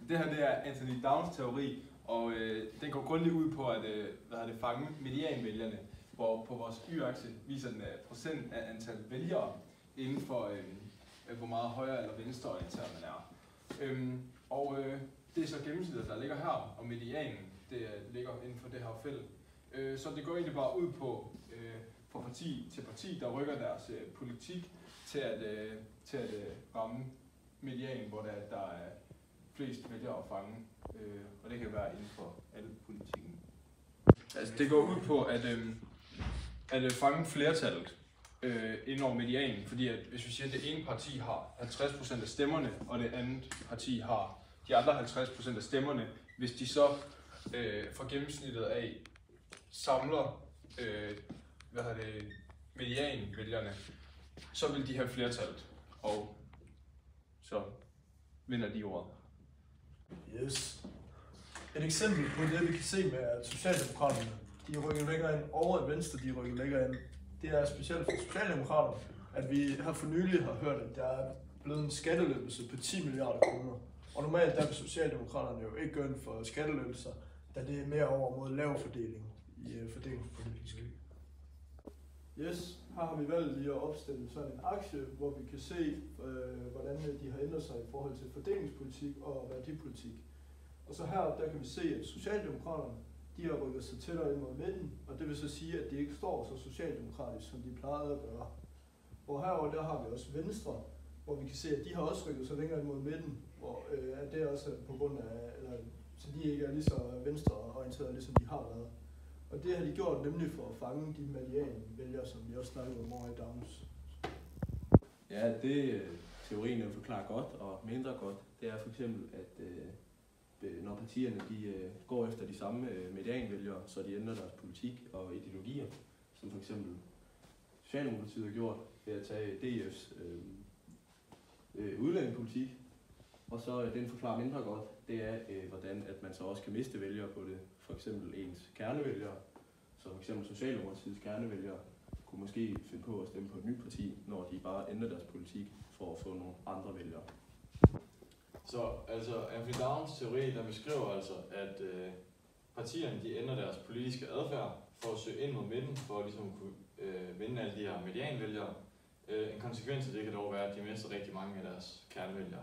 Det her det er Anthony Downs teori, og den går grundigt ud på at fange medianvælgerne, hvor på vores y-akse viser den procent af antal vælgere inden for hvor meget højre eller venstreorienteret man er. Det er så gennemsnittet, der ligger her, og medianen det ligger inden for det her felt. Så det går egentlig bare ud på fra parti til parti, der rykker deres politik til at ramme medianen, hvor der er flest vælgere at fange, og det kan være inden for alle politikken. Altså det går ud på at fange flertallet inden over medianen, fordi at hvis vi siger, at det ene parti har 50% af stemmerne, og det andet parti har de andre 50% af stemmerne, hvis de så fra gennemsnittet af samler medianvælgerne, så vil de have flertallet, og så vinder de ordet. Yes. Et eksempel på det, vi kan se med, at Socialdemokraterne, de rykker længere ind, og at Venstre, de rykker længere ind. Det er specielt for Socialdemokraterne, at vi her for nylig har hørt, at der er blevet en skattelettelse på 10 milliarder kroner. Og normalt der vil Socialdemokraterne jo ikke gå ind for skattelettelser, da det er mere over mod lav fordeling i fordelingspolitisk. Yes, her har vi valgt lige at opstille sådan en aktie, hvor vi kan se, hvordan de har ændret sig i forhold til fordelingspolitik og værdipolitik. Og så her, der kan vi se, at Socialdemokraterne, de har rykket sig tættere ind mod midten, og det vil så sige, at de ikke står så socialdemokratisk, som de plejede at gøre. Og herover der har vi også Venstre, hvor vi kan se, at de har også rykket sig længere ind mod midten, hvor at det også er på grund af, så de ikke er lige så venstreorienterede, ligesom de har været. Og det har de gjort nemlig for at fange de medianvælgere, som vi også snakkede om over i Downs. Ja, det teorien forklarer godt og mindre godt, det er for eksempel, at når partierne de går efter de samme medianvælgere, så de ændrer deres politik og ideologier, som for eksempel Socialdemokratiet har gjort ved at tage DF's udlændingepolitik. Og så den forklarer mindre godt, det er, hvordan at man så også kan miste vælgere på det. For eksempel ens kernevælgere, så for eksempel Socialdemokratiets kernevælgere, kunne måske finde på at stemme på et nyt parti, når de bare ændrer deres politik for at få nogle andre vælgere. Så altså Anthony Downs teori, der beskriver altså, at partierne de ændrer deres politiske adfærd for at søge ind mod midten, for ligesom at kunne vinde alle de her medianvælgere. En konsekvens af det kan dog være, at de mister rigtig mange af deres kernevælgere.